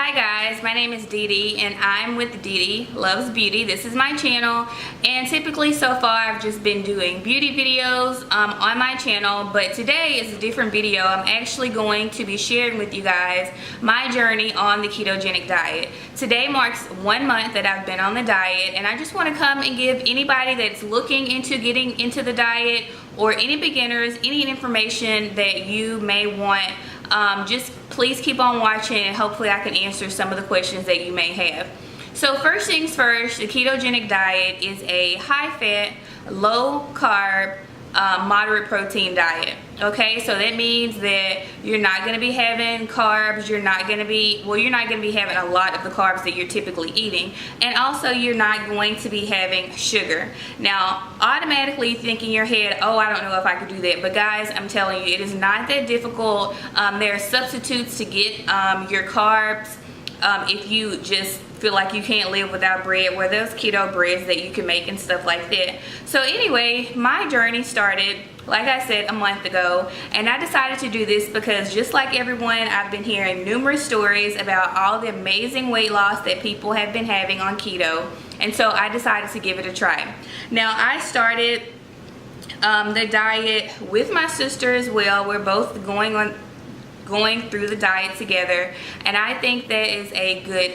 Hi guys, my name is Dee Dee and I'm with Dee Loves Beauty. This is my channel, and typically so far I've just been doing beauty videos on my channel, but today is a different video. I'm actually going to be sharing with you guys my journey on the ketogenic diet. Today marks 1 month that I've been on the diet, and I just want to come and give anybody that's looking into getting into the diet, or any beginners, any information that you may want. Just please keep on watching and hopefully I can answer some of the questions that you may have. So first things first, the ketogenic diet is a high-fat, low-carb, moderate protein diet. Okay, so that means that you're not going to be having carbs, you're not going to be having a lot of the carbs that you're typically eating, and also you're not going to be having sugar. Now, automatically think in your head, oh, I don't know if I could do that, but guys, I'm telling you, it is not that difficult. There are substitutes to get your carbs if you just feel like you can't live without bread, where there's keto breads that you can make and stuff like that. So anyway, my journey started, like I said, a month ago, and I decided to do this because just like everyone, I've been hearing numerous stories about all the amazing weight loss that people have been having on keto, and so I decided to give it a try. Now, I started the diet with my sister as well. We're both going through the diet together, and I think that is a good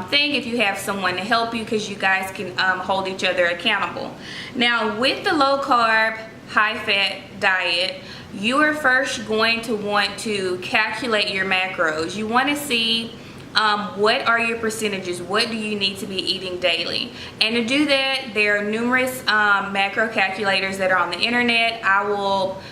thing if you have someone to help you, because you guys can hold each other accountable. Now, with the low carb, high fat diet, you are first going to want to calculate your macros. You want to see what are your percentages, what do you need to be eating daily. And to do that, there are numerous macro calculators that are on the internet. I will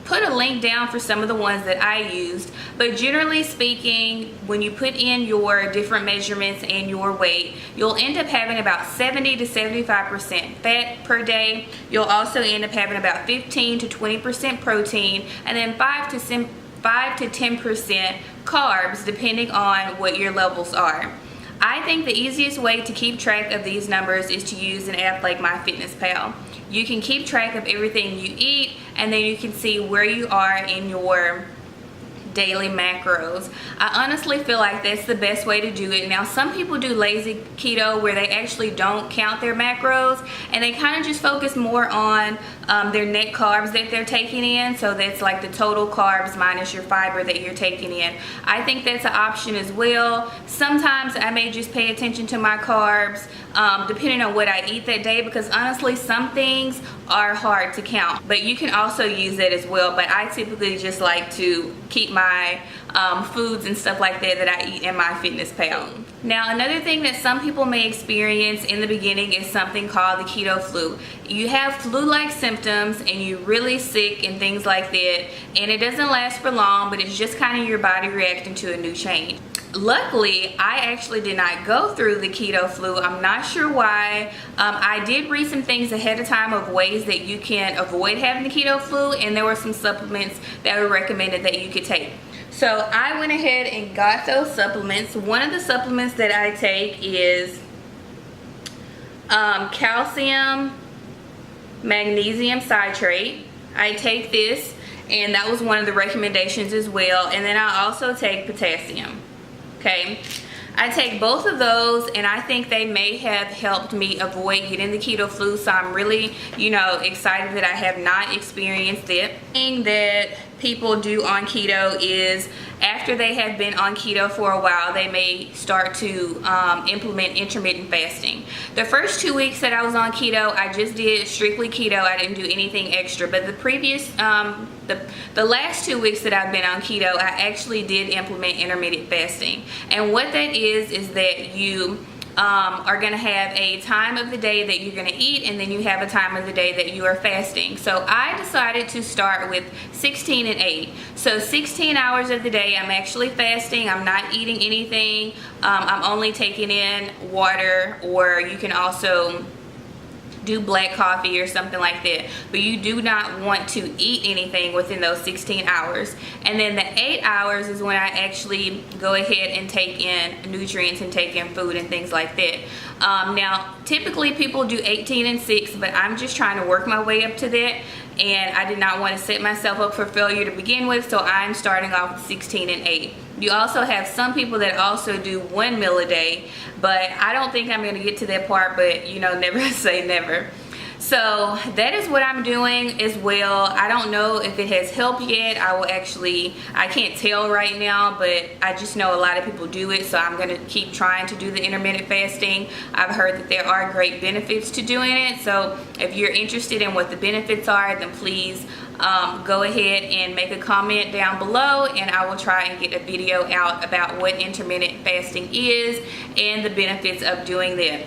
put a link down for some of the ones that I used, but generally speaking, when you put in your different measurements and your weight, you'll end up having about 70 to 75% fat per day. You'll also end up having about 15 to 20% protein, and then 5 to 10% carbs, depending on what your levels are. I think the easiest way to keep track of these numbers is to use an app like MyFitnessPal. You can keep track of everything you eat, and then you can see where you are in your daily macros. I honestly feel like that's the best way to do it. Now, some people do lazy keto where they actually don't count their macros, and they kind of just focus more on their net carbs that they're taking in. So that's like the total carbs minus your fiber that you're taking in. I think that's an option as well. Sometimes I may just pay attention to my carbs depending on what I eat that day, because honestly, some things are hard to count, but you can also use that as well. But I typically just like to keep my foods and stuff like that I eat in MyFitnessPal. Now, another thing that some people may experience in the beginning is something called the keto flu. You have flu-like symptoms and you're really sick and things like that, and it doesn't last for long, but it's just kind of your body reacting to a new change. Luckily, I actually did not go through the keto flu. I'm not sure why. I did read some things ahead of time of ways that you can avoid having the keto flu, and there were some supplements that were recommended that you could take. So I went ahead and got those supplements. One of the supplements that I take is calcium magnesium citrate. I take this, and that was one of the recommendations as well. And then I also take potassium. Okay, I take both of those, and I think they may have helped me avoid getting the keto flu, so I'm really, excited that I have not experienced it. The thing that people do on keto is after they have been on keto for a while, they may start to implement intermittent fasting. The first 2 weeks that I was on keto, I just did strictly keto. I didn't do anything extra, but the previous the last 2 weeks that I've been on keto, I actually did implement intermittent fasting. And what that is that you are going to have a time of the day that you're going to eat, and then you have a time of the day that you are fasting. So I decided to start with 16 and 8. So 16 hours of the day I'm actually fasting. I'm not eating anything. I'm only taking in water, or you can also do black coffee or something like that, but you do not want to eat anything within those 16 hours. And then the 8 hours is when I actually go ahead and take in nutrients and take in food and things like that. Now, typically people do 18 and 6, but I'm just trying to work my way up to that, and I did not want to set myself up for failure to begin with, so I'm starting off with 16 and 8. You also have some people that also do 1 meal a day, but I don't think I'm going to get to that part, but you know, never say never. So that is what I'm doing as well. I don't know if it has helped yet. I can't tell right now, but I just know a lot of people do it, so I'm going to keep trying to do the intermittent fasting. I've heard that there are great benefits to doing it, so if you're interested in what the benefits are, then please go ahead and make a comment down below, and I will try and get a video out about what intermittent fasting is and the benefits of doing that.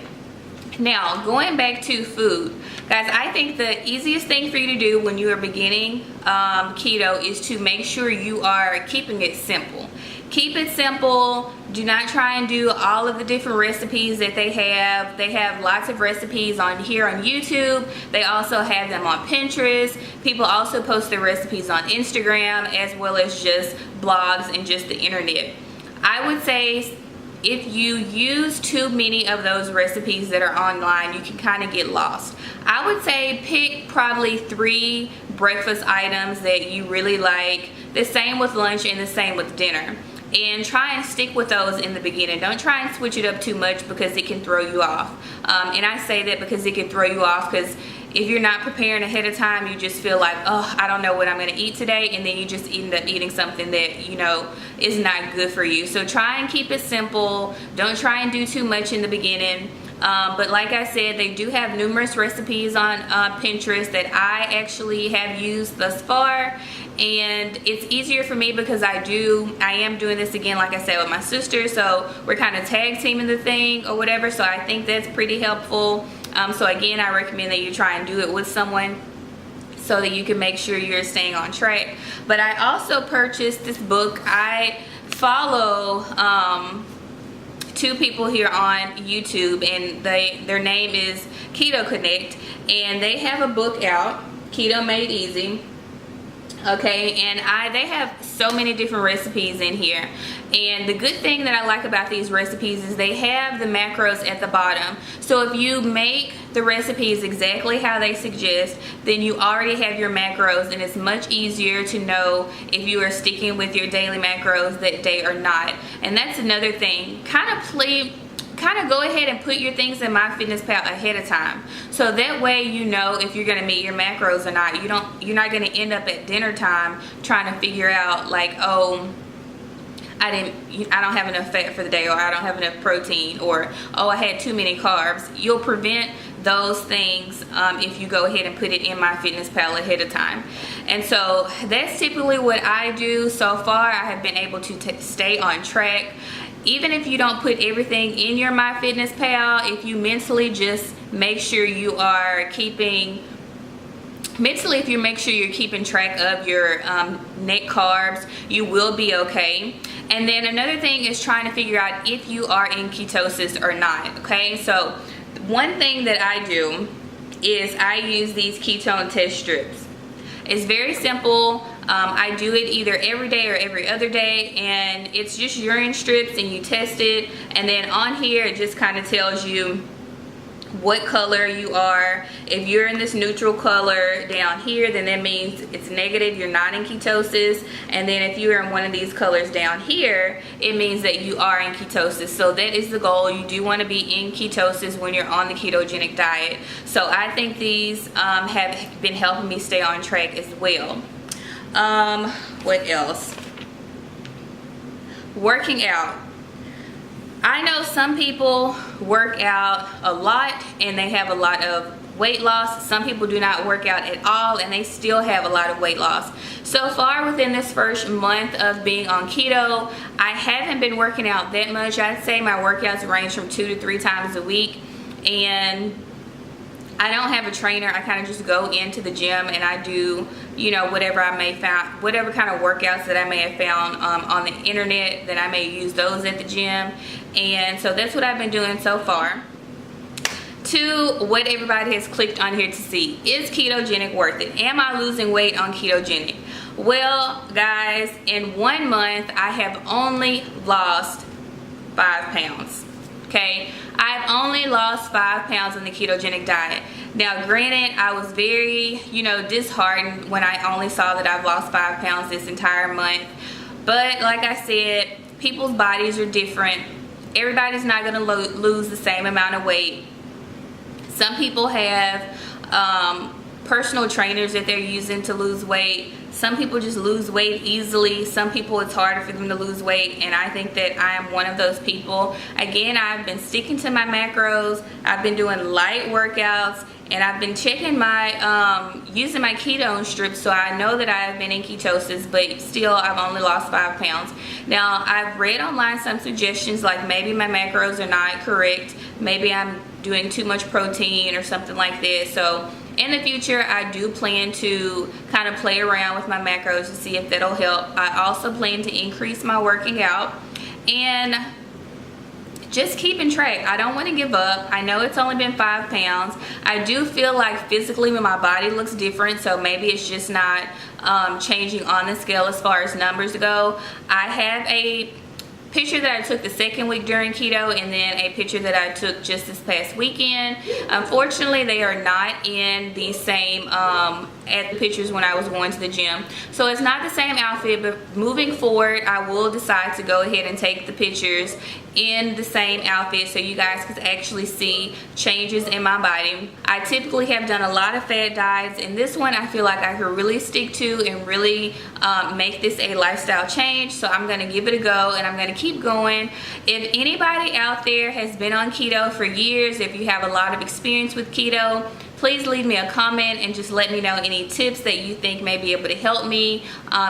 Now, going back to food, guys, I think the easiest thing for you to do when you are beginning keto is to make sure you are keeping it simple. Keep it simple. Do not try and do all of the different recipes that they have. They have lots of recipes on here on YouTube. They also have them on Pinterest. People also post their recipes on Instagram, as well as just blogs and just the internet. I would say if you use too many of those recipes that are online, you can kind of get lost. I would say pick probably 3 breakfast items that you really like, the same with lunch and the same with dinner, and try and stick with those in the beginning. Don't try and switch it up too much because it can throw you off. And I say that because it can throw you off because if you're not preparing ahead of time, you just feel like, oh, I don't know what I'm going to eat today, and then you just end up eating something that, you know, is not good for you. So try and keep it simple. Don't try and do too much in the beginning. But like I said, they do have numerous recipes on Pinterest that I actually have used thus far, and it's easier for me because I am doing this again, like I said, with my sister, so we're kind of tag teaming the thing or whatever, so I think that's pretty helpful. So again, I recommend that you try and do it with someone so that you can make sure you're staying on track. But I also purchased this book. I follow 2 people here on YouTube, and their name is Keto Connect, and they have a book out, Keto Made Easy. Okay, and they have so many different recipes in here, and the good thing that I like about these recipes is they have the macros at the bottom. So if you make the recipes exactly how they suggest, then you already have your macros, and it's much easier to know if you are sticking with your daily macros that day or not. And that's another thing. Kind of go ahead and put your things in MyFitnessPal ahead of time, so that way you know if you're going to meet your macros or not. You're not going to end up at dinner time trying to figure out like, oh, I don't have enough fat for the day, or I don't have enough protein, or oh, I had too many carbs. You'll prevent those things if you go ahead and put it in MyFitnessPal ahead of time. And so that's typically what I do. So far I have been able to stay on track. Even if you don't put everything in your MyFitnessPal, if you mentally just make sure you are keeping if you make sure you're keeping track of your net carbs, you will be okay. And then another thing is trying to figure out if you are in ketosis or not. Okay, so one thing that I do is I use these ketone test strips. It's very simple. I do it either every day or every other day, and it's just urine strips, and you test it, and then on here it just kind of tells you what color you are. If you're in this neutral color down here, then that means it's negative, you're not in ketosis. And then if you're in one of these colors down here, it means that you are in ketosis. So that is the goal. You do want to be in ketosis when you're on the ketogenic diet. So I think these have been helping me stay on track as well. What else? Working out. I know some people work out a lot and they have a lot of weight loss. Some people do not work out at all and they still have a lot of weight loss. So far within this first month of being on keto, I haven't been working out that much. I'd say my workouts range from 2 to 3 times a week, and I don't have a trainer. I kind of just go into the gym and I do, you know, whatever I may found, whatever kind of workouts that I may have found on the internet, that I may use those at the gym. And so that's what I've been doing so far. To what everybody has clicked on here to see, is ketogenic worth it? Am I losing weight on ketogenic? Well, guys, in 1 month I have only lost 5 pounds. Okay, I've only lost 5 pounds on the ketogenic diet. Now granted, I was very, disheartened when I only saw that I've lost 5 pounds this entire month. But like I said, people's bodies are different. Everybody's not going to lose the same amount of weight. Some people have personal trainers that they're using to lose weight. Some people just lose weight easily. Some people, it's harder for them to lose weight, and I think that I am one of those people. Again, I've been sticking to my macros. I've been doing light workouts, and I've been checking my using my ketone strips, so I know that I've been in ketosis, but still I've only lost 5 pounds. Now, I've read online some suggestions like maybe my macros are not correct, maybe I'm doing too much protein or something like that. So in the future, I do plan to kind of play around with my macros to see if that'll help. I also plan to increase my working out and just keeping track. I don't want to give up. I know it's only been 5 pounds. I do feel like physically when my body looks different, so maybe it's just not changing on the scale as far as numbers go. I have a picture that I took the second week during keto, and then a picture that I took just this past weekend. Unfortunately, they are not in the same at the pictures when I was going to the gym, so it's not the same outfit. But moving forward, I will decide to go ahead and take the pictures in the same outfit so you guys can actually see changes in my body. I typically have done a lot of fad diets, and this one I feel like I could really stick to and really make this a lifestyle change. So I'm going to give it a go, and I'm going to keep going. If anybody out there has been on keto for years, if you have a lot of experience with keto, please leave me a comment and just let me know any tips that you think may be able to help me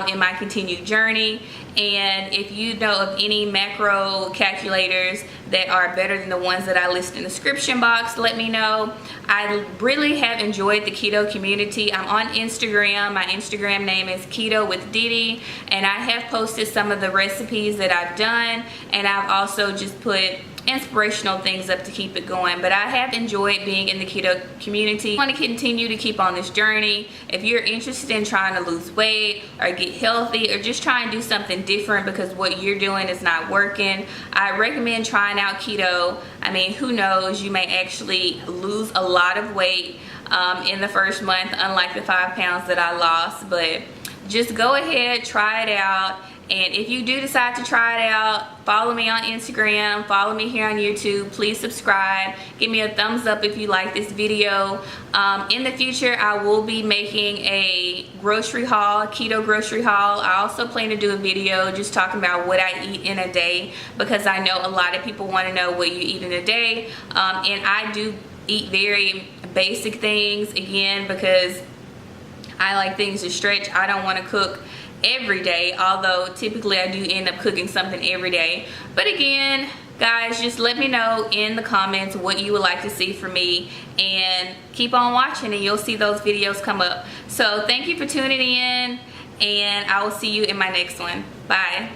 in my continued journey. And if you know of any macro calculators that are better than the ones that I list in the description box, let me know. I really have enjoyed the keto community. I'm on Instagram. My Instagram name is Keto with Didi, and I have posted some of the recipes that I've done, and I've also just put inspirational things up to keep it going. But I have enjoyed being in the keto community. I want to continue to keep on this journey. If you're interested in trying to lose weight or get healthy or just try and do something different because what you're doing is not working, I recommend trying out keto. I mean, who knows, you may actually lose a lot of weight in the first month, unlike the 5 pounds that I lost. But just go ahead, try it out. And if you do decide to try it out, follow me on Instagram, follow me here on YouTube. Please subscribe. Give me a thumbs up if you like this video. In the future, I will be making a grocery haul, keto grocery haul. I also plan to do a video just talking about what I eat in a day, because I know a lot of people want to know what you eat in a day. And I do eat very basic things, again, because I like things to stretch. I don't want to cook every day, although typically I do end up cooking something every day. But again, guys, just let me know in the comments what you would like to see from me, and keep on watching and you'll see those videos come up. So thank you for tuning in, and I will see you in my next one. Bye.